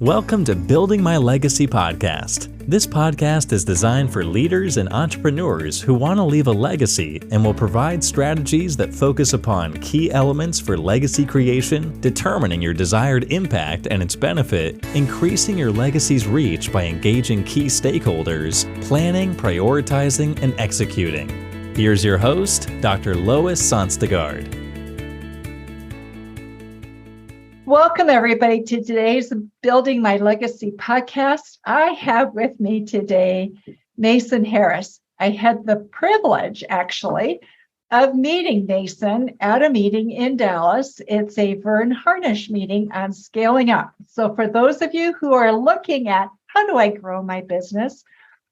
Welcome to Building My Legacy podcast. This podcast is designed for leaders and entrepreneurs who want to leave a legacy and will provide strategies that focus upon key elements for legacy creation, determining your desired impact and its benefit, increasing your legacy's reach by engaging key stakeholders, planning, prioritizing, and executing. Here's your host, Dr. Lois Sonstegard. Welcome, everybody, to today's Building My Legacy podcast. I have with me today Mason Harris. I had the privilege, actually, of meeting Mason at a meeting in Dallas. It's a Vern Harnish meeting on scaling up. So for those of you who are looking at how do I grow my business,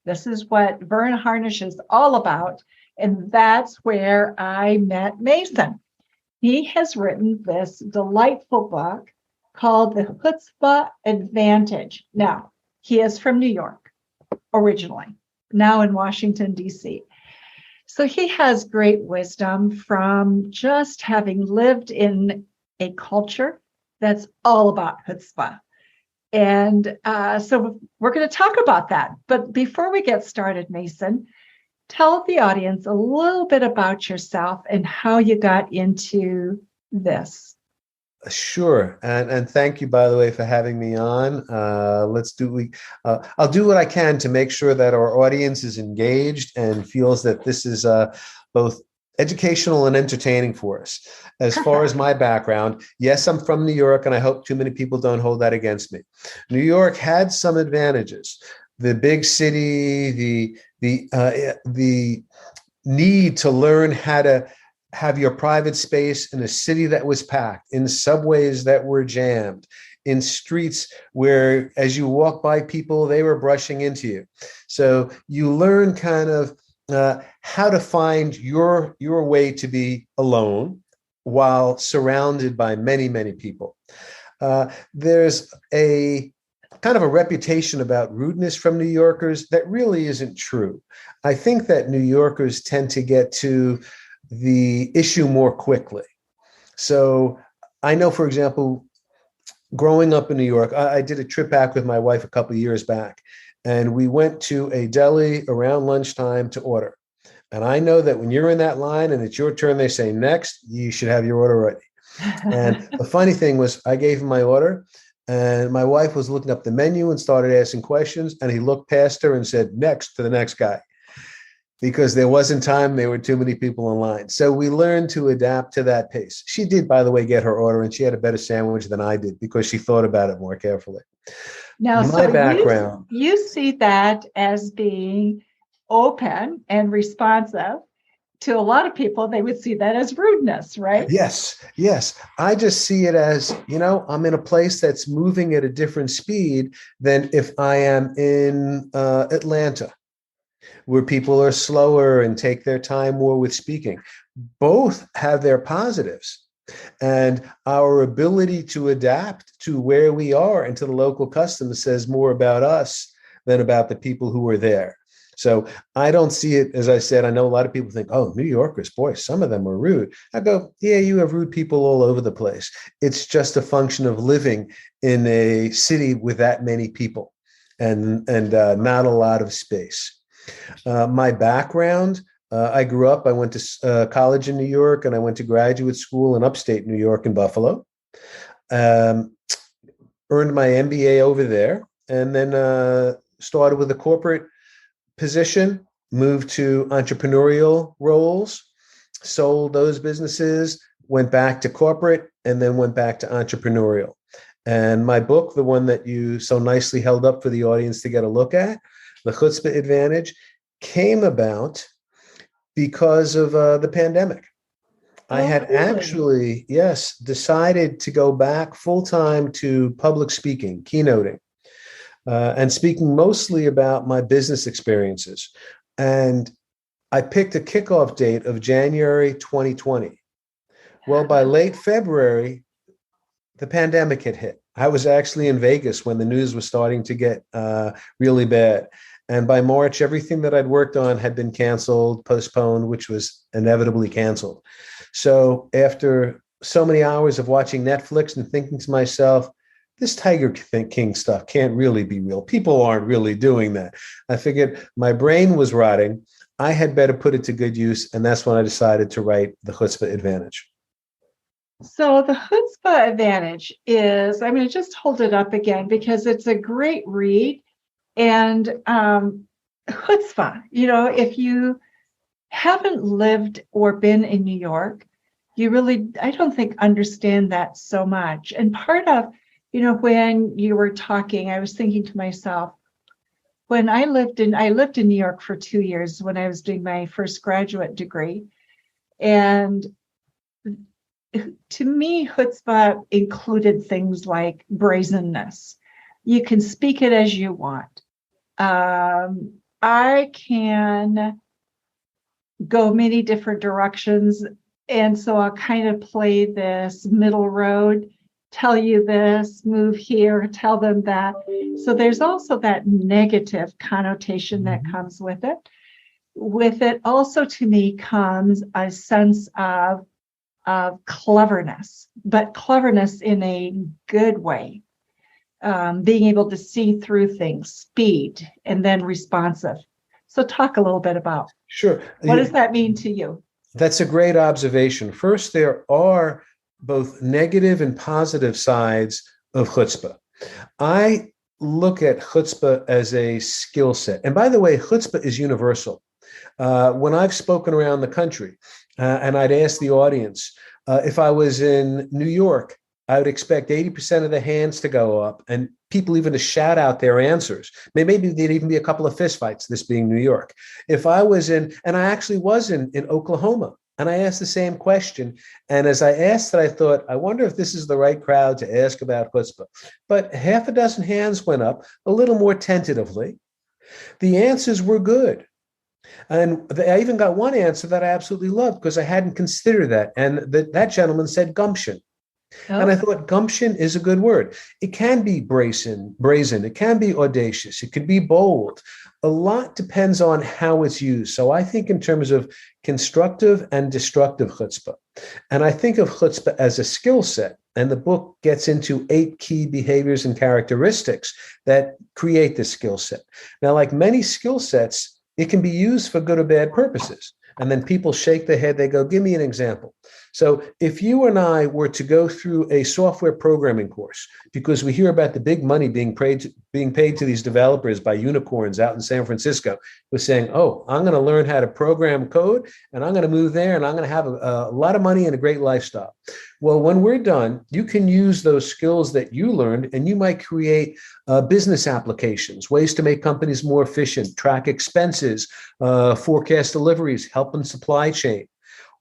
this is what Vern Harnish is all about. And that's where I met Mason. He has written this delightful book called the Chutzpah Advantage. Now, he is from New York originally, now in Washington, D.C. So he has great wisdom from just having lived in a culture that's all about chutzpah. And so we're going to talk about that. But before we get started, Mason, tell the audience a little bit about yourself and how you got into this. Sure. And thank you, by the way, for having me on. I'll do what I can to make sure that our audience is engaged and feels that this is both educational and entertaining for us. As far as my background, yes, I'm from New York, and I hope too many people don't hold that against me. New York had some advantages. The big city, the need to learn how to have your private space in a city that was packed, in subways that were jammed, in streets where as you walk by people, they were brushing into you. So you learn kind of how to find your way to be alone while surrounded by many, many people. There's a kind of a reputation about rudeness from New Yorkers that really isn't true. I think that New Yorkers tend to get to the issue more quickly. So I know, for example, growing up in New York, I did a trip back with my wife a couple of years back, and we went to a deli around lunchtime to order. And I know that when you're in that line and it's your turn, they say, next, you should have your order ready. And the funny thing was I gave him my order, and my wife was looking up the menu and started asking questions. And he looked past her and said, next, to the next guy, because there wasn't time. There were too many people in line. So we learned to adapt to that pace. She did, by the way, get her order, and she had a better sandwich than I did because she thought about it more carefully. Now, my background. You see that as being open and responsive. To a lot of people, they would see that as rudeness, right? Yes. I just see it as, I'm in a place that's moving at a different speed than if I am in Atlanta, where people are slower and take their time more with speaking. Both have their positives. And our ability to adapt to where we are and to the local customs says more about us than about the people who are there. So I don't see it, as I said, I know a lot of people think, oh, New Yorkers, boy, some of them are rude. I go, yeah, you have rude people all over the place. It's just a function of living in a city with that many people and not a lot of space. My background, I grew up, I went to college in New York, and I went to graduate school in upstate New York in Buffalo. Earned my MBA over there, and then started with a corporate position, moved to entrepreneurial roles, sold those businesses, went back to corporate, and then went back to entrepreneurial. And my book, the one that you so nicely held up for the audience to get a look at, the Chutzpah Advantage, came about because of the pandemic. I had actually, decided to go back full-time to public speaking, keynoting, and speaking mostly about my business experiences. And I picked a kickoff date of January 2020. Well, by late February, the pandemic had hit. I was actually in Vegas when the news was starting to get really bad. And by March, everything that I'd worked on had been canceled, postponed, which was inevitably canceled. So after so many hours of watching Netflix and thinking to myself, this Tiger King stuff can't really be real. People aren't really doing that. I figured my brain was rotting. I had better put it to good use. And that's when I decided to write the Chutzpah Advantage. So the Chutzpah Advantage is, I'm going to just hold it up again because it's a great read. And chutzpah, if you haven't lived or been in New York, you really, I don't think, understand that so much. And part of, when you were talking, I was thinking to myself, when I lived in New York for 2 years when I was doing my first graduate degree. And to me, chutzpah included things like brazenness. You can speak it as you want. I can go many different directions. And so I'll kind of play this middle road, tell you this, move here, tell them that. So there's also that negative connotation that comes with it. With it also, to me, comes a sense of cleverness, but cleverness in a good way. Being able to see through things, speed, and then responsive. So talk a little bit about what does that mean to you? That's a great observation. First, there are both negative and positive sides of chutzpah. I look at chutzpah as a skill set. And by the way, chutzpah is universal. When I've spoken around the country and I'd ask the audience, if I was in New York, I would expect 80% of the hands to go up and people even to shout out their answers. Maybe there'd even be a couple of fistfights, this being New York. If I was in, and I actually was in Oklahoma, and I asked the same question. And as I asked it, I thought, I wonder if this is the right crowd to ask about chutzpah. But half a dozen hands went up, a little more tentatively. The answers were good. And I even got one answer that I absolutely loved because I hadn't considered that. And that gentleman said gumption. Oh. And I thought gumption is a good word. It can be brazen. It can be audacious. It could be bold. A lot depends on how it's used. So I think in terms of constructive and destructive chutzpah. And I think of chutzpah as a skill set. And the book gets into 8 key behaviors and characteristics that create this skill set. Now, like many skill sets, it can be used for good or bad purposes. And then people shake their head. They go, give me an example. So if you and I were to go through a software programming course, because we hear about the big money being paid to these developers by unicorns out in San Francisco, we're saying, oh, I'm going to learn how to program code and I'm going to move there and I'm going to have a lot of money and a great lifestyle. Well, when we're done, you can use those skills that you learned and you might create business applications, ways to make companies more efficient, track expenses, forecast deliveries, help in supply chain.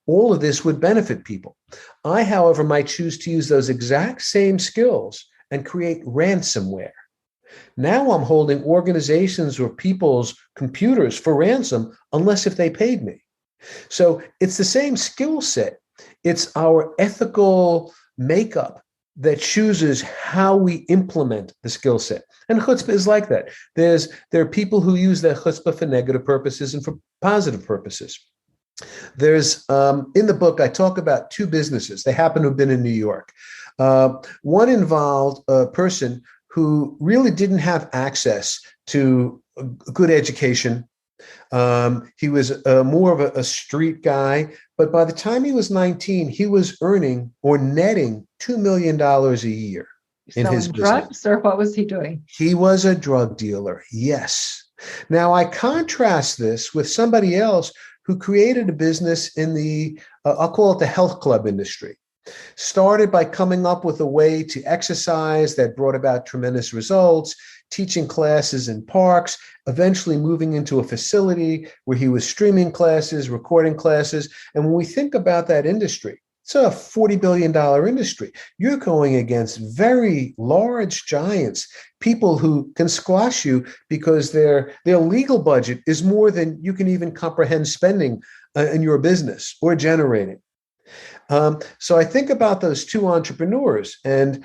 All of this would benefit people. I, however, might choose to use those exact same skills and create ransomware. Now I'm holding organizations or people's computers for ransom unless if they paid me. So it's the same skill set. It's our ethical makeup that chooses how we implement the skill set. And chutzpah is like that. There are people who use their chutzpah for negative purposes and for positive purposes. There's in the book, I talk about 2 businesses. They happen to have been in New York. One involved a person who really didn't have access to a good education. He was more of a street guy, but by the time he was 19, he was earning or netting $2 million a year in his business. Drugs, or what was he doing? He was a drug dealer, yes. Now, I contrast this with somebody else who created a business in the, I'll call it the health club industry. Started by coming up with a way to exercise that brought about tremendous results, teaching classes in parks, eventually moving into a facility where he was streaming classes, recording classes. And when we think about that industry, it's a $40 billion industry. You're going against very large giants, people who can squash you because their legal budget is more than you can even comprehend spending in your business or generating. So I think about those 2 entrepreneurs, and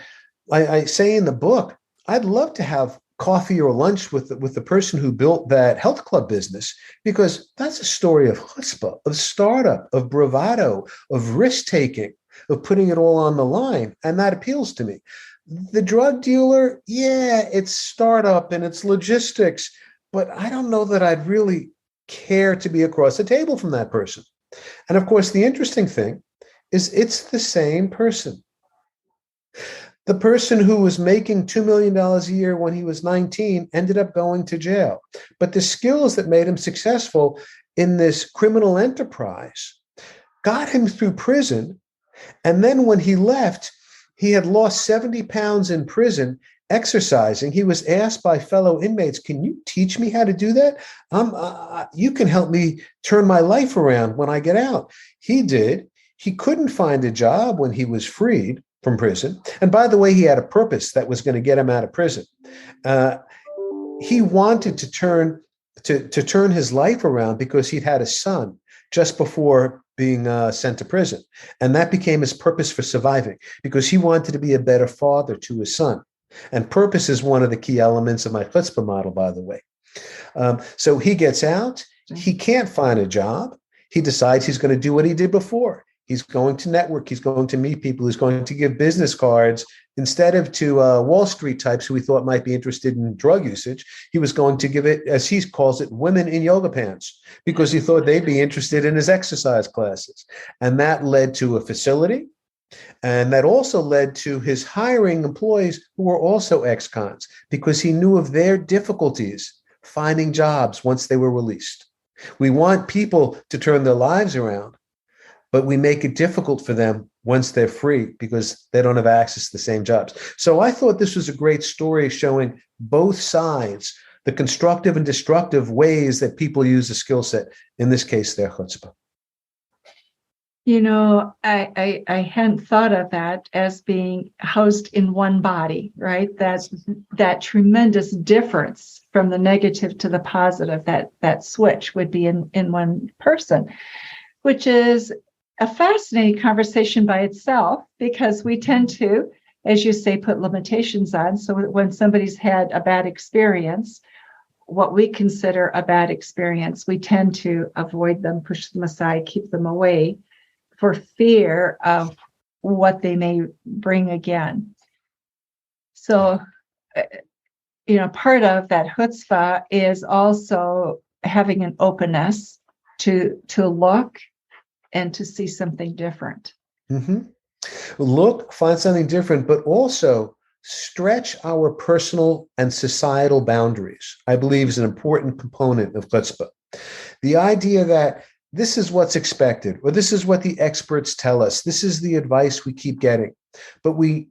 I say in the book, I'd love to have coffee or lunch with the person who built that health club business, because that's a story of chutzpah, of startup, of bravado, of risk taking, of putting it all on the line. And that appeals to me. The drug dealer, yeah, it's startup and it's logistics, but I don't know that I'd really care to be across the table from that person. And of course, the interesting thing is it's the same person. The person who was making $2 million a year when he was 19 ended up going to jail. But the skills that made him successful in this criminal enterprise got him through prison. And then when he left, he had lost 70 pounds in prison exercising. He was asked by fellow inmates, can you teach me how to do that? You can help me turn my life around when I get out. He did. He couldn't find a job when he was freed from prison. And by the way, he had a purpose that was going to get him out of prison. He wanted to turn his life around because he'd had a son just before being sent to prison. And that became his purpose for surviving, because he wanted to be a better father to his son. And purpose is one of the key elements of my Chutzpah model, by the way. So he gets out. He can't find a job. He decides he's going to do what he did before. He's going to network. He's going to meet people. He's going to give business cards. Instead of to Wall Street types who he thought might be interested in drug usage, he was going to give it, as he calls it, women in yoga pants, because he thought they'd be interested in his exercise classes. And that led to a facility. And that also led to his hiring employees who were also ex-cons, because he knew of their difficulties finding jobs once they were released. We want people to turn their lives around, but we make it difficult for them once they're free because they don't have access to the same jobs. So I thought this was a great story showing both sides, the constructive and destructive ways that people use the skill set, in this case, their chutzpah. You know, I hadn't thought of that as being housed in one body, right? That tremendous difference from the negative to the positive, that switch would be in one person, which is a fascinating conversation by itself, because we tend to, as you say, put limitations on. So when somebody's had a bad experience, what we consider a bad experience, we tend to avoid them, push them aside, keep them away, for fear of what they may bring again. So, part of that chutzpah is also having an openness to look and to see something different. Mm-hmm. Look, find something different, but also stretch our personal and societal boundaries, I believe, is an important component of chutzpah. The idea that this is what's expected, or this is what the experts tell us. This is the advice we keep getting. But we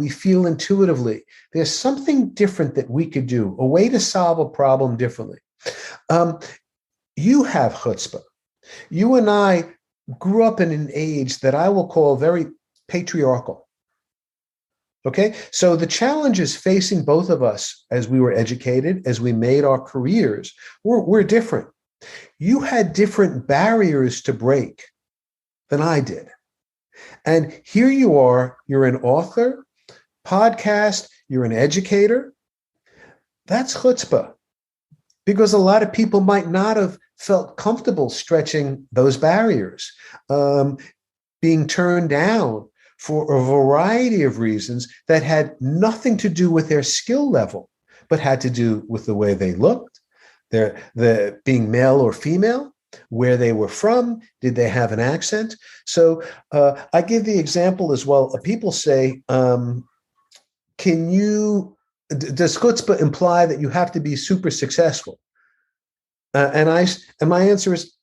feel intuitively there's something different that we could do, a way to solve a problem differently. You have chutzpah. You and I grew up in an age that I will call very patriarchal. Okay, so the challenges facing both of us as we were educated, as we made our careers, were different. You had different barriers to break than I did. And here you are, you're an author, podcast, you're an educator. That's chutzpah, because a lot of people might not have felt comfortable stretching those barriers, being turned down for a variety of reasons that had nothing to do with their skill level, but had to do with the way they looked, the being male or female, where they were from, did they have an accent? So I give the example as well. People say, does chutzpah imply that you have to be super successful? And my answer is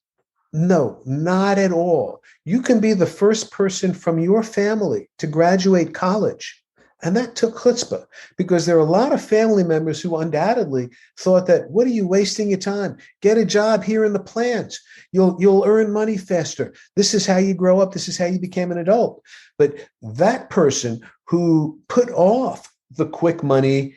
no, not at all. You can be the first person from your family to graduate college. And that took chutzpah, because there are a lot of family members who undoubtedly thought that, what are you wasting your time? Get a job here in the plant. You'll earn money faster. This is how you grow up. This is how you became an adult. But that person who put off the quick money,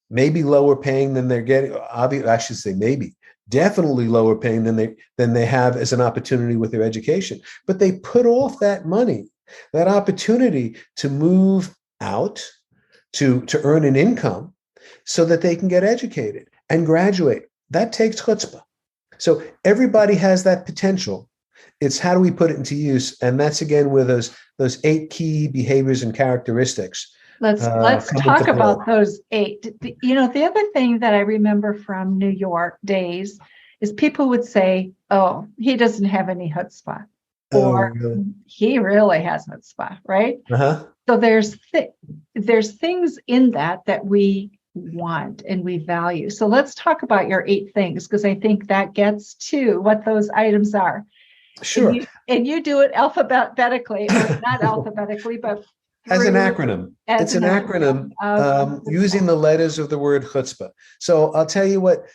maybe lower paying than they're getting, I should say maybe, definitely lower paying than they have as an opportunity with their education. But they put off that money, that opportunity to move out, to earn an income so that they can get educated and graduate. That takes chutzpah. So everybody has that potential. It's how do we put it into use? And that's again where those 8 key behaviors and characteristics Let's come talk into play. about those 8. The other thing that I remember from New York days is people would say, "Oh, he doesn't have any chutzpah," Oh, or really? "He really has chutzpah," right? Uh-huh. So there's things in that we want and we value. So let's talk about your 8 things, because I think that gets to what those items are. Sure. And you do it alphabetically, or not alphabetically, but As an acronym. It's an acronym using the letters of the word chutzpah. So I'll tell you what,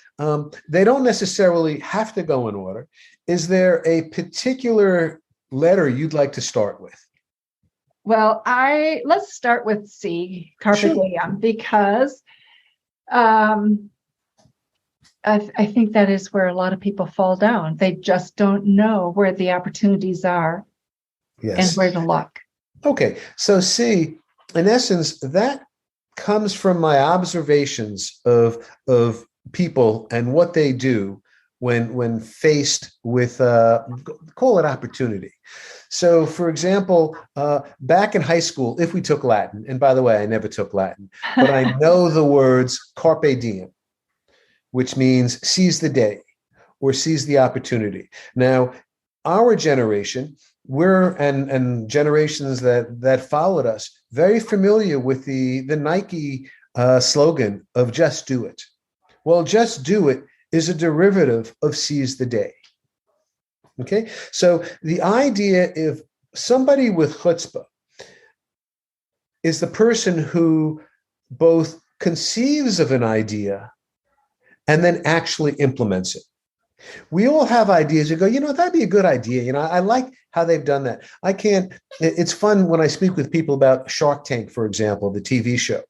they don't necessarily have to go in order. Is there a particular letter you'd like to start with? Well, let's start with C, carpe diem, because I think that is where a lot of people fall down. They just don't know where the opportunities are and where to look. Okay, so C, in essence, that comes from my observations of people and what they do when faced with call it opportunity. So, for example, back in high school, if we took Latin, and by the way, I never took Latin, but I know the words carpe diem, which means seize the day or seize the opportunity. Now, our generation, and generations that followed us, very familiar with the Nike slogan of "Just Do It." Well, "Just Do It" is a derivative of "seize the day." Okay, so the idea of somebody with chutzpah is the person who both conceives of an idea and then actually implements it. We all have ideas. You go, that'd be a good idea. I like how they've done that. It's fun when I speak with people about Shark Tank, for example, the TV show.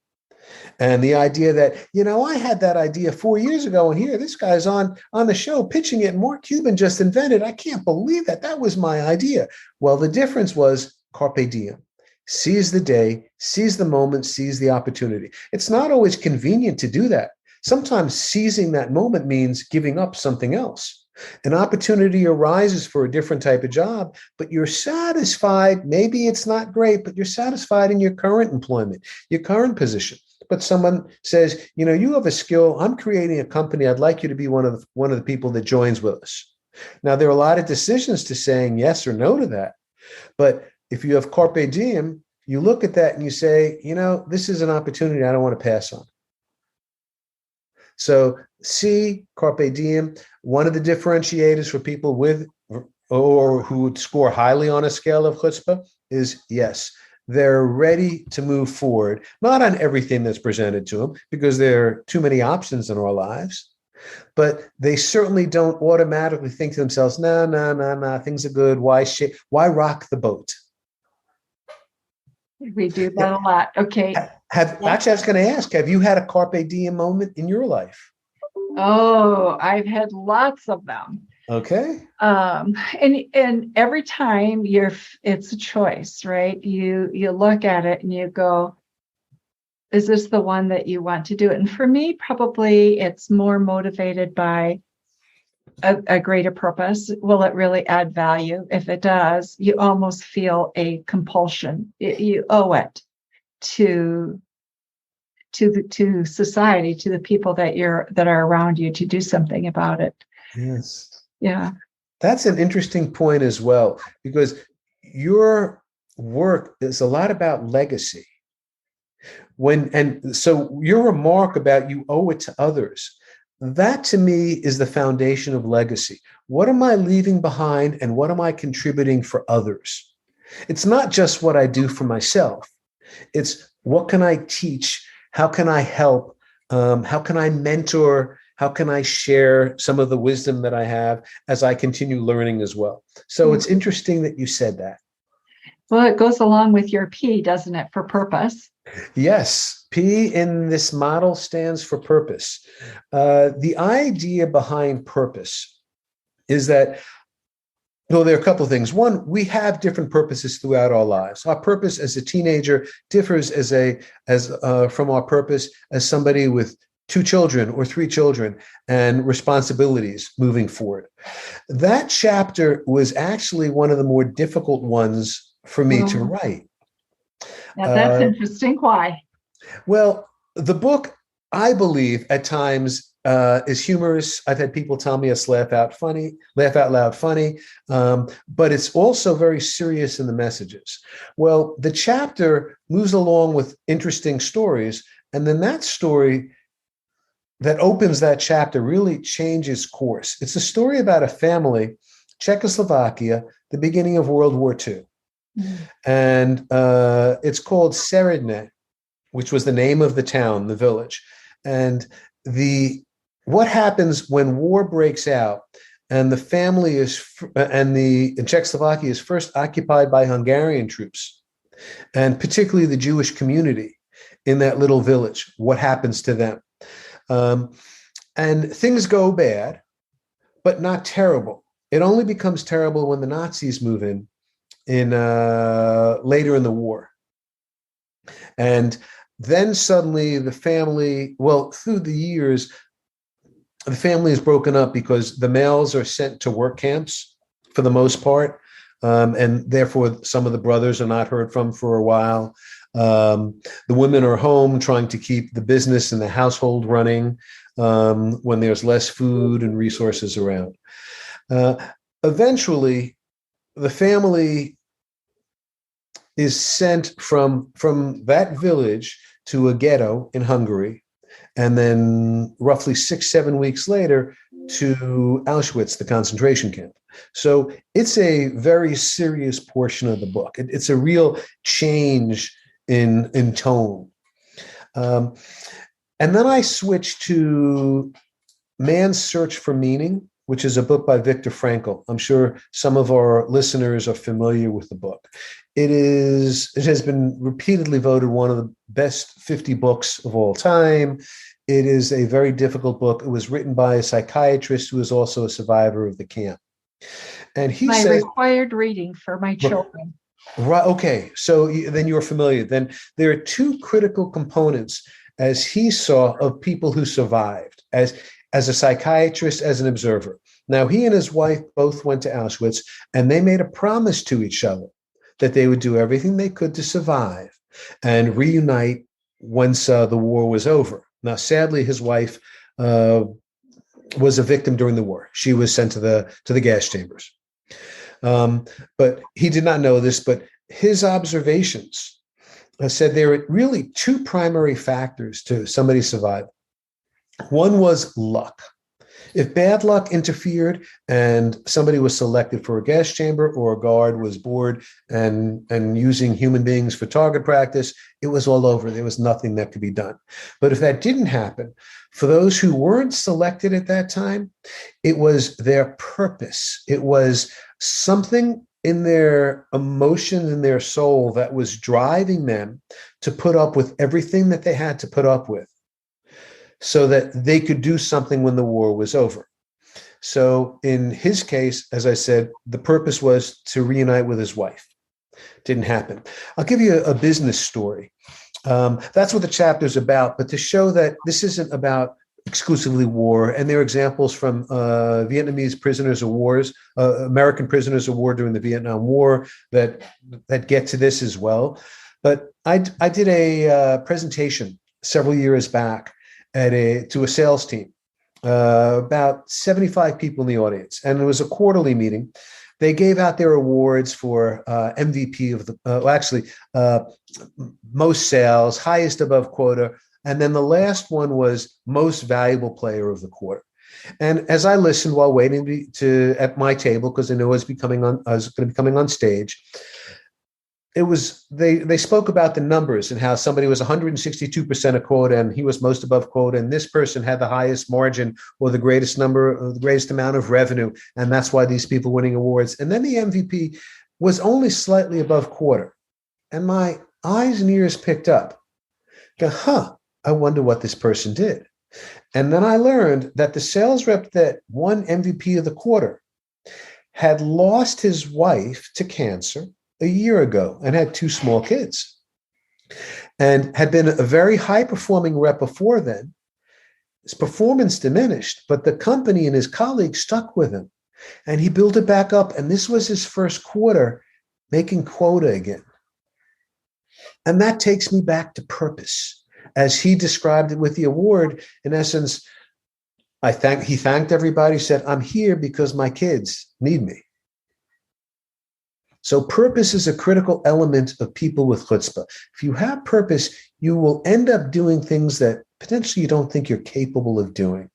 And the idea that, I had that idea 4 years ago, and here this guy's on the show pitching it. Mark Cuban just invented. I can't believe that. That was my idea. Well, the difference was carpe diem. Seize the day, seize the moment, seize the opportunity. It's not always convenient to do that. Sometimes seizing that moment means giving up something else. An opportunity arises for a different type of job, but you're satisfied. Maybe it's not great, but you're satisfied in your current employment, your current position. But someone says, you have a skill. I'm creating a company. I'd like you to be one of the people that joins with us. Now, there are a lot of decisions to saying yes or no to that. But if you have carpe diem, you look at that and you say, this is an opportunity I don't want to pass on. So C, carpe diem, one of the differentiators for people with or who would score highly on a scale of chutzpah is yes, they're ready to move forward, not on everything that's presented to them because there are too many options in our lives, but they certainly don't automatically think to themselves, no, things are good. Why rock the boat? We do that a lot. Okay. Actually, I was going to ask, have you had a carpe diem moment in your life? Oh, I've had lots of them. Okay. And every time it's a choice, right? You look at it and you go, is this the one that you want to do? And for me, probably it's more motivated by a greater purpose. Will it really add value? If it does, you almost feel a compulsion. You owe it to society, to the people that are around you, to do something about it. Yes. Yeah. That's an interesting point as well, because your work is a lot about legacy. So your remark about you owe it to others, that to me is the foundation of legacy. What am I leaving behind and what am I contributing for others? It's not just what I do for myself. It's what can I teach? How can I help? How can I mentor? How can I share some of the wisdom that I have as I continue learning as well? So it's interesting that you said that. Well, it goes along with your P, doesn't it, for purpose? Yes. P in this model stands for purpose. The idea behind purpose is that, well, there are a couple of things. One, we have different purposes throughout our lives. Our purpose as a teenager differs from our purpose as somebody with 2 children or 3 children and responsibilities moving forward. That chapter was actually one of the more difficult ones for me to write. Now that's interesting. Why? Well, the book, I believe, at times is humorous. I've had people tell me it's laugh out loud funny, but it's also very serious in the messages. Well, the chapter moves along with interesting stories, and then that story that opens that chapter really changes course. It's a story about a family, Czechoslovakia, the beginning of World War II. Mm-hmm. And it's called Seredne, which was the name of the town, the village. And what happens when war breaks out and the family and Czechoslovakia is first occupied by Hungarian troops, and particularly the Jewish community in that little village, what happens to them? And things go bad, but not terrible. It only becomes terrible when the Nazis move in later in the war. And then suddenly the family, through the years, the family is broken up because the males are sent to work camps for the most part. And therefore, some of the brothers are not heard from for a while. The women are home trying to keep the business and the household running when there's less food and resources around. Eventually, the family is sent from that village to a ghetto in Hungary, and then roughly 6-7 weeks later to Auschwitz, the concentration camp. So it's a very serious portion of the book. It's a real change in tone. And then I switched to Man's Search for Meaning, which is a book by Viktor Frankl. I'm sure some of our listeners are familiar with the book. It has been repeatedly voted one of the best 50 books of all time. It is a very difficult book. It was written by a psychiatrist who is also a survivor of the camp. And he says, required reading for my children. Right. Okay. So then you're familiar. Then there are two critical components, as he saw, of people who survived as a psychiatrist, as an observer. Now, he and his wife both went to Auschwitz, and they made a promise to each other that they would do everything they could to survive and reunite once the war was over. Now, sadly, his wife was a victim during the war. She was sent to the gas chambers. But he did not know this, but his observations said there are really two primary factors to somebody surviving. One was luck. If bad luck interfered and somebody was selected for a gas chamber, or a guard was bored and using human beings for target practice, it was all over. There was nothing that could be done. But if that didn't happen, for those who weren't selected at that time, it was their purpose. It was something in their emotion, in their soul, that was driving them to put up with everything that they had to put up with, so that they could do something when the war was over. So in his case, as I said, the purpose was to reunite with his wife. Didn't happen. I'll give you a business story. That's what the chapter's about, but to show that this isn't about exclusively war. And there are examples from Vietnamese prisoners of wars, American prisoners of war during the Vietnam War that get to this as well. But I did a presentation several years back to a sales team, about 75 people in the audience. And it was a quarterly meeting. They gave out their awards for MVP of most sales, highest above quota. And then the last one was most valuable player of the quarter. And as I listened while waiting at my table, because I knew I was going to be coming on stage, they spoke about the numbers and how somebody was 162% of quota and he was most above quota, and this person had the highest margin or the greatest amount of revenue, and that's why these people winning awards. And then the MVP was only slightly above quota, and my eyes and ears picked up. I wonder what this person did. And then I learned that the sales rep that won MVP of the quarter had lost his wife to cancer a year ago and had 2 small kids, and had been a very high-performing rep before then. His performance diminished, but the company and his colleagues stuck with him, and he built it back up. And this was his first quarter making quota again. And that takes me back to purpose. as he described it with the award, in essence, he thanked everybody, said, I'm here because my kids need me. So purpose is a critical element of people with chutzpah. If you have purpose, you will end up doing things that potentially you don't think you're capable of doing.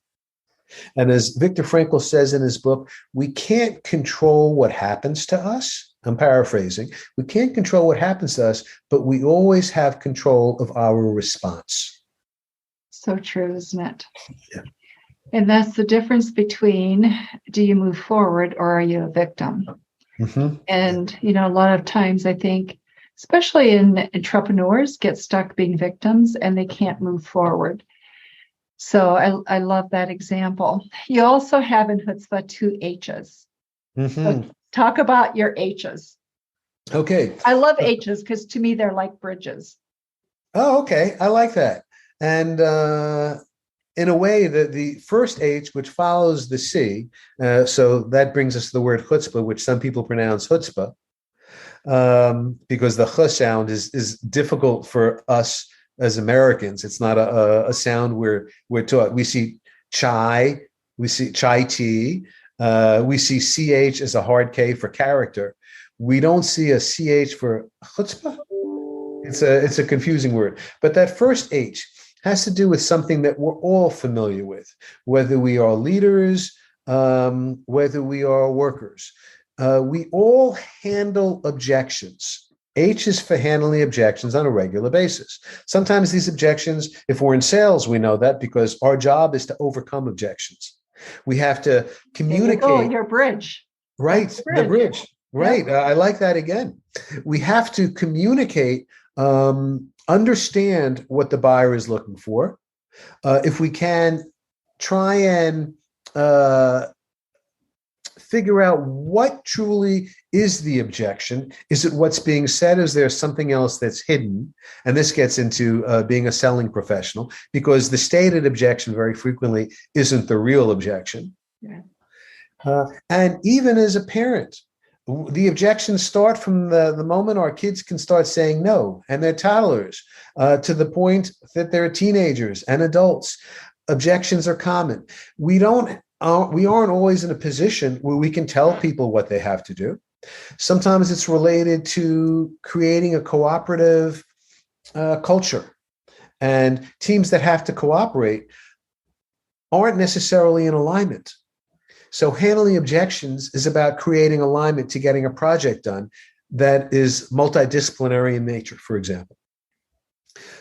And as Viktor Frankl says in his book, we can't control what happens to us. I'm paraphrasing. We can't control what happens to us, but we always have control of our response. So true, isn't it? Yeah. And that's the difference between, do you move forward or are you a victim? Mm-hmm. And, a lot of times I think, especially in entrepreneurs, get stuck being victims and they can't move forward. So I love that example. You also have in Chutzpah 2 H's. Mm-hmm. So talk about your H's. Okay. I love H's because to me, they're like bridges. Oh, okay. I like that. And in a way, the first H, which follows the C, so that brings us to the word chutzpah, which some people pronounce chutzpah, because the ch sound is difficult for us as Americans. It's not a sound we're taught. We see chai, we see chai tea, we see ch as a hard K for character. We don't see a ch for chutzpah. It's a confusing word. But that first H has to do with something that we're all familiar with, whether we are leaders, whether we are workers. We all handle objections. H is for handling objections on a regular basis. Sometimes these objections, if we're in sales, we know that because our job is to overcome objections. We have to communicate. Oh, your bridge. Right, the bridge. Right. Yeah. I like that again. We have to communicate, understand what the buyer is looking for. If we can, try and figure out what truly is the objection. Is it what's being said? Is there something else that's hidden? And this gets into being a selling professional, because the stated objection very frequently isn't the real objection. Yeah. And even as a parent, the objections start from the moment our kids can start saying no, and they're toddlers, to the point that they're teenagers and adults. Objections are common. We aren't always in a position where we can tell people what they have to do. Sometimes it's related to creating a cooperative culture, and teams that have to cooperate aren't necessarily in alignment. So handling objections is about creating alignment to getting a project done that is multidisciplinary in nature, for example.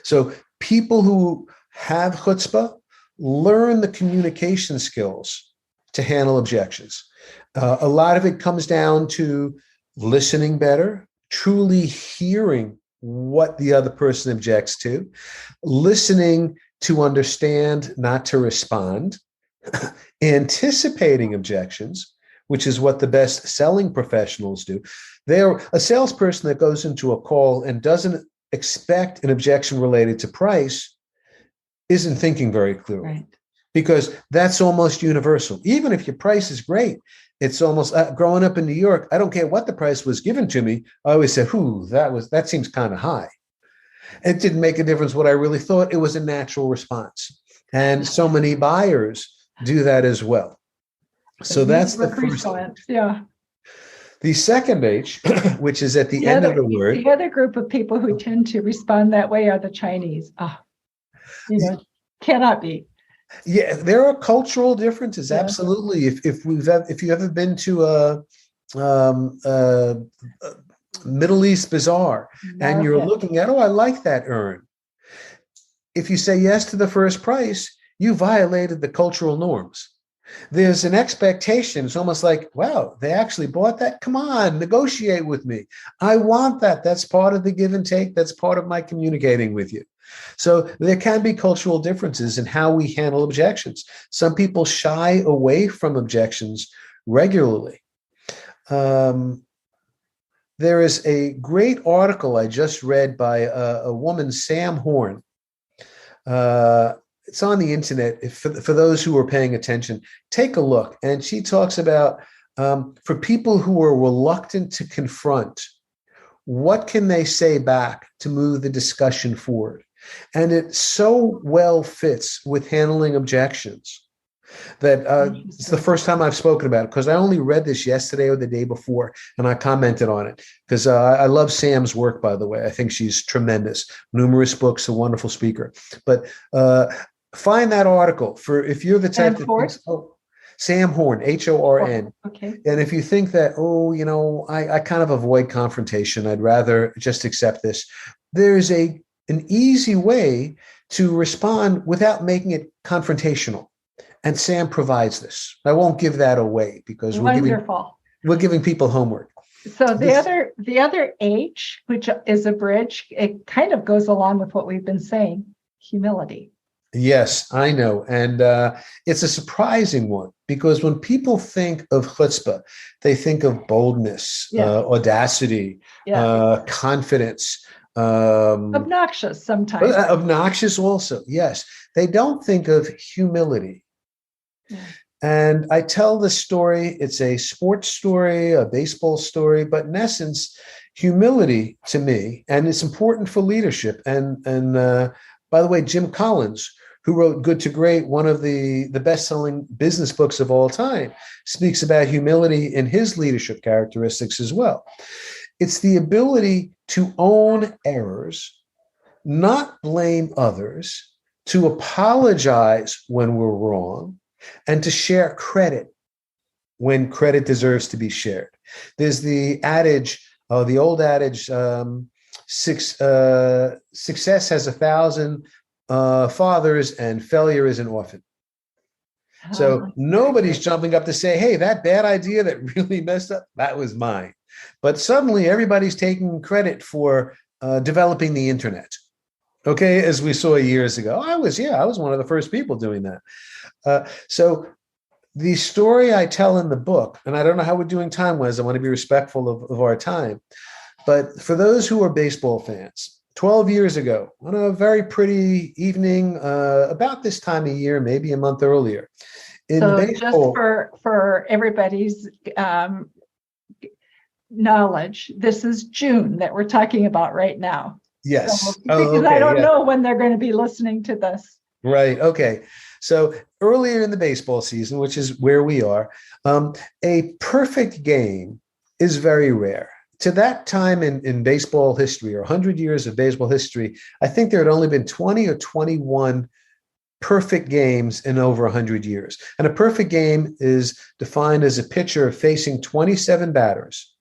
So people who have chutzpah learn the communication skills to handle objections. A lot of it comes down to listening better, truly hearing what the other person objects to, listening to understand, not to respond, anticipating objections, which is what the best selling professionals do. They're a salesperson that goes into a call and doesn't expect an objection related to price isn't thinking very clearly, right? Because that's almost universal. Even if your price is great, it's almost growing up in New York, I don't care what the price was given to me. I always said, that seems kind of high. It didn't make a difference what I really thought. It was a natural response. And so many buyers do that as well. So that's the first. Yeah. The second H, which is at the end of the word. The other group of people who tend to respond that way are the Chinese. Cannot be. Yeah, there are cultural differences. Yeah. Absolutely. If you ever been to a Middle East bazaar and you're looking at, I like that urn. If you say yes to the first price, you violated the cultural norms. There's an expectation. It's almost like, wow, they actually bought that. Come on, negotiate with me. I want that. That's part of the give and take. That's part of my communicating with you. So there can be cultural differences in how we handle objections. Some people shy away from objections regularly. There is a great article I just read by a woman, Sam Horn. It's on the internet. For those who are paying attention, take a look. And she talks about for people who are reluctant to confront, what can they say back to move the discussion forward? And it so well fits with handling objections that it's the first time I've spoken about it, because I only read this yesterday or the day before, and I commented on it because I love Sam's work, by the way. I think she's tremendous. Numerous books, a wonderful speaker. But find that article for if you're the type that thinks, Sam Horn, Horn. Okay. And if you think that, I kind of avoid confrontation, I'd rather just accept this. There's an easy way to respond without making it confrontational. And Sam provides this. I won't give that away because we're giving people homework. So the other H, which is a bridge, it kind of goes along with what we've been saying, humility. Yes, I know. And it's a surprising one because when people think of chutzpah, they think of boldness, audacity, confidence. Obnoxious sometimes. Obnoxious also, yes. They don't think of humility. Yeah. And I tell the story. It's a sports story, a baseball story, but in essence, humility to me, and it's important for leadership. And by the way, Jim Collins, who wrote Good to Great, one of the best-selling business books of all time, speaks about humility in his leadership characteristics as well. It's the ability to own errors, not blame others, to apologize when we're wrong, and to share credit when credit deserves to be shared. There's the adage, the old adage, success has 1,000 fathers and failure is an orphan. So nobody's jumping up to say, hey, that bad idea that really messed up, that was mine. But suddenly everybody's taking credit for developing the internet. Okay, as we saw years ago. I was one of the first people doing that. So the story I tell in the book, and I don't know how we're doing time-wise, I want to be respectful of our time, but for those who are baseball fans, 12 years ago, on a very pretty evening, about this time of year, maybe a month earlier, in baseball, just for everybody's knowledge, this is June that we're talking about right now. Yes. So, because I don't know when they're going to be listening to this. Right. Okay. So earlier in the baseball season, which is where we are, a perfect game is very rare. To that time in baseball history, or 100 years of baseball history, I think there had only been 20 or 21 perfect games in over 100 years. And a perfect game is defined as a pitcher facing 27 batters,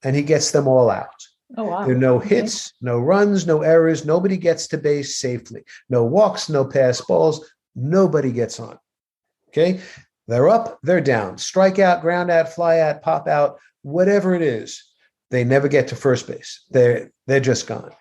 and he gets them all out. Oh, wow. There are no hits, no runs, no errors. Nobody gets to base safely. No walks, no pass balls. Nobody gets on. Okay? They're up, they're down. Strike out, ground out, fly out, pop out, whatever it is. They never get to first base. They're just gone.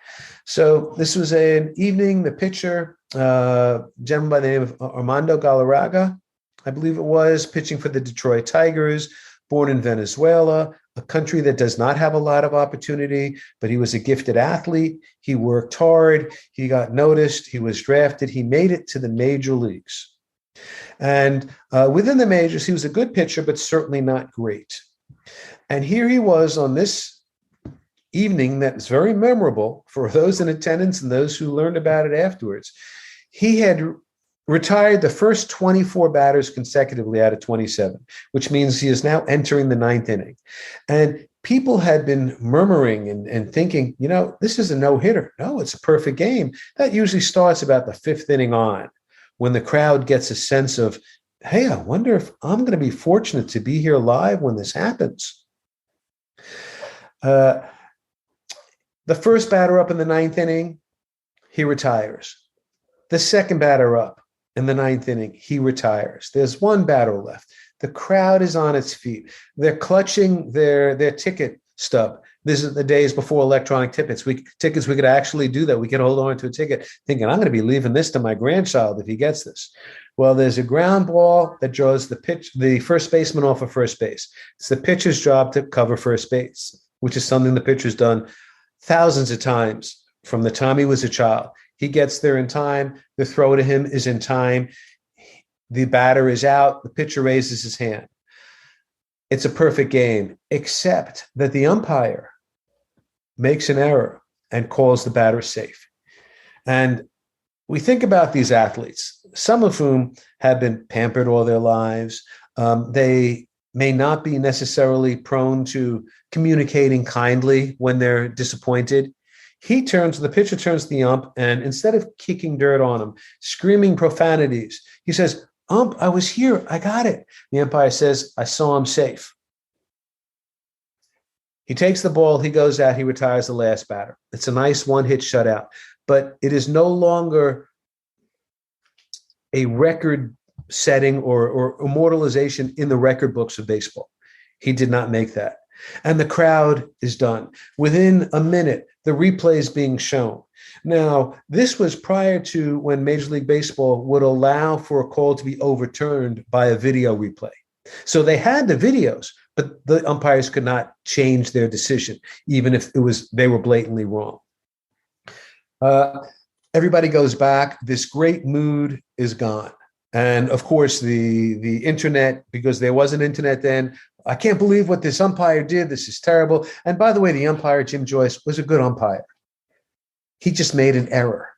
So this was an evening. The pitcher, gentleman by the name of Armando Galarraga, I believe it was, pitching for the Detroit Tigers, born in Venezuela, a country that does not have a lot of opportunity, but he was a gifted athlete. He worked hard. He got noticed. He was drafted. He made it to the major leagues. And within the majors, he was a good pitcher, but certainly not great. And here he was on this evening that's very memorable for those in attendance and those who learned about it afterwards. He had retired the first 24 batters consecutively out of 27, which means he is now entering the 9th inning. And people had been murmuring and thinking, this is a no-hitter. No, it's a perfect game. That usually starts about the 5th inning on, when the crowd gets a sense of, hey, I wonder if I'm going to be fortunate to be here live when this happens. The first batter up in the 9th inning, he retires. The second batter up in the 9th inning, he retires. There's one batter left. The crowd is on its feet. They're clutching their ticket stub. This is the days before electronic tickets. We could actually do that. We could hold on to a ticket thinking, I'm going to be leaving this to my grandchild if he gets this. Well, there's a ground ball that draws the first baseman off of first base. It's the pitcher's job to cover first base, which is something the pitcher's done thousands of times from the time he was a child. He gets there in time. The throw to him is in time. The batter is out. The pitcher raises his hand. It's a perfect game, except that the umpire makes an error and calls the batter safe. And we think about these athletes, some of whom have been pampered all their lives. They may not be necessarily prone to communicating kindly when they're disappointed. The pitcher turns to the ump, and instead of kicking dirt on him, screaming profanities, he says, "Ump, I was here. I got it." The umpire says, "I saw him safe." He takes the ball, he goes out, he retires the last batter. It's a nice one-hit shutout, but it is no longer a record setting or immortalization in the record books of baseball. He did not make that. And the crowd is done. Within a minute, the replay is being shown. Now, this was prior to when Major League Baseball would allow for a call to be overturned by a video replay. So they had the videos, but the umpires could not change their decision, even if they were blatantly wrong. Everybody goes back. This great mood is gone. And of course, the internet, because there wasn't internet then, I can't believe what this umpire did. This is terrible. And by the way, the umpire, Jim Joyce, was a good umpire. He just made an error.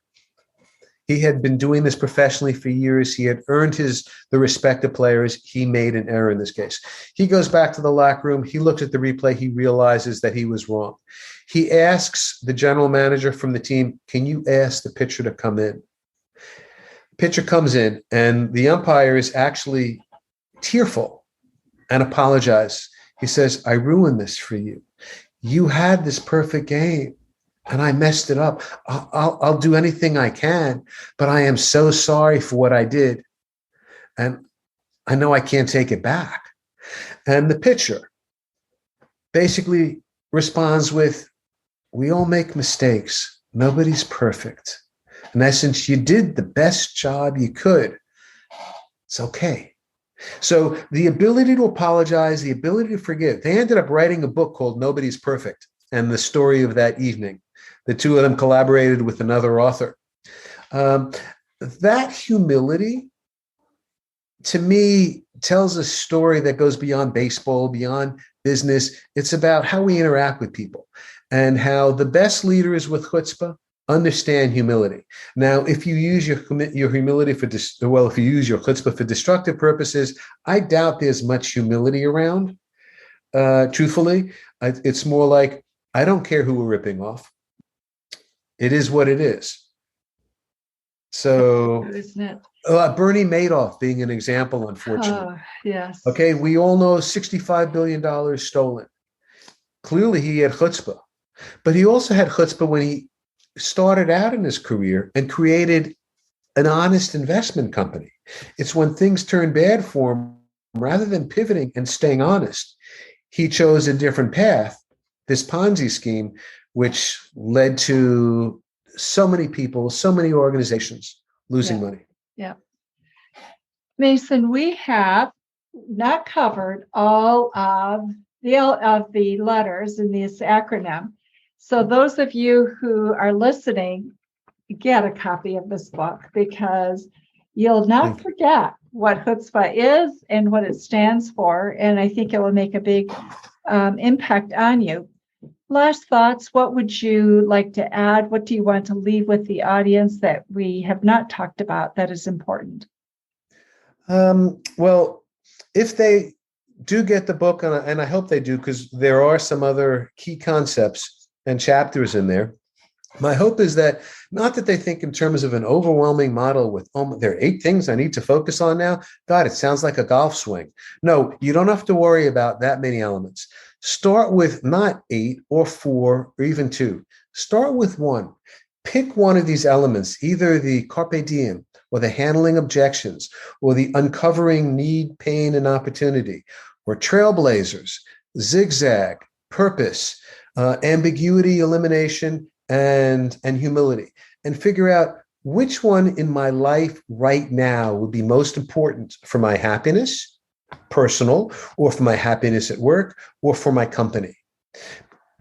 He had been doing this professionally for years. He had earned the respect of players. He made an error in this case. He goes back to the locker room. He looks at the replay. He realizes that he was wrong. He asks the general manager from the team, "Can you ask the pitcher to come in?" The pitcher comes in, and the umpire is actually tearful and apologizes. He says, "I ruined this for you. You had this perfect game, and I messed it up. I'll do anything I can, but I am so sorry for what I did. And I know I can't take it back." And the pitcher basically responds with, "We all make mistakes. Nobody's perfect. In essence, you did the best job you could. It's okay." So the ability to apologize, the ability to forgive. They ended up writing a book called Nobody's Perfect, and the story of that evening. The two of them collaborated with another author. That humility, to me, tells a story that goes beyond baseball, beyond business. It's about how we interact with people and how the best leaders with chutzpah understand humility. Now, if you use your humility if you use your chutzpah for destructive purposes, I doubt there's much humility around. Truthfully, it's more like, I don't care who we're ripping off. It is what it is. So, isn't it? Bernie Madoff being an example, unfortunately. Oh, yes. Okay, we all know $65 billion stolen. Clearly, he had chutzpah. But he also had chutzpah when he started out in his career and created an honest investment company. It's when things turned bad for him, rather than pivoting and staying honest, he chose a different path, this Ponzi scheme, which led to so many people, so many organizations losing money. Yeah. Mason, we have not covered all of the letters in this acronym. So those of you who are listening, get a copy of this book, because you'll not forget what chutzpah is and what it stands for. And I think it will make a big impact on you. Last thoughts, what would you like to add? What do you want to leave with the audience that we have not talked about that is important? Well, if they do get the book, and I hope they do, because there are some other key concepts and chapters in there. My hope is that not that they think in terms of an overwhelming model with, there are 8 things I need to focus on now. God, it sounds like a golf swing. No, you don't have to worry about that many elements. Start with not 8 or 4 or even 2. Start with 1. Pick one of these elements, either the carpe diem or the handling objections or the uncovering need, pain, and opportunity, or trailblazers, zigzag, purpose, ambiguity, elimination, and humility, and figure out which one in my life right now would be most important for my happiness, personal, or for my happiness at work, or for my company.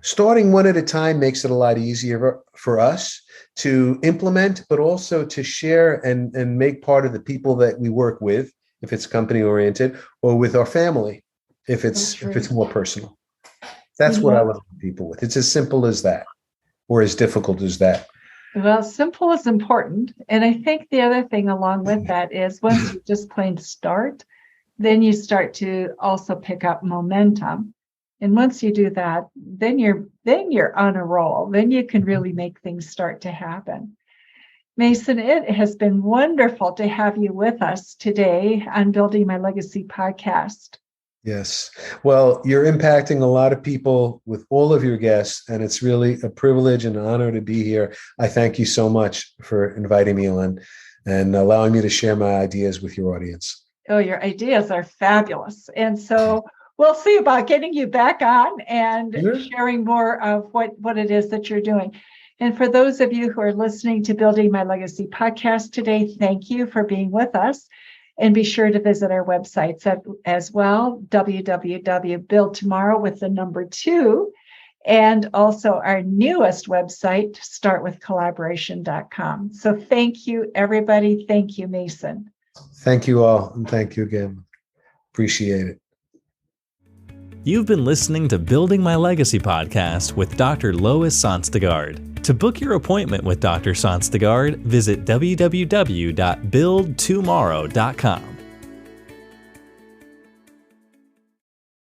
Starting one at a time makes it a lot easier for us to implement, but also to share and make part of the people that we work with, if it's company oriented, or with our family, if it's more personal. That's what I would help people with. It's as simple as that, or as difficult as that. Well, simple is important. And I think the other thing along with that is once you just plain start, then you start to also pick up momentum. And once you do that, then you're on a roll. Then you can really make things start to happen. Mason, it has been wonderful to have you with us today on Building My Legacy podcast. Yes. Well, you're impacting a lot of people with all of your guests, and it's really a privilege and an honor to be here. I thank you so much for inviting me on and allowing me to share my ideas with your audience. Oh, your ideas are fabulous. And so we'll see about getting you back on and sharing more of what it is that you're doing. And for those of you who are listening to Building My Legacy podcast today, thank you for being with us. And be sure to visit our websites as well, www.buildtomorrow2, and also our newest website, startwithcollaboration.com. So thank you, everybody. Thank you, Mason. Thank you all. And thank you again. Appreciate it. You've been listening to Building My Legacy podcast with Dr. Lois Sonstegard. To book your appointment with Dr. Sonstegard, visit www.buildtomorrow.com.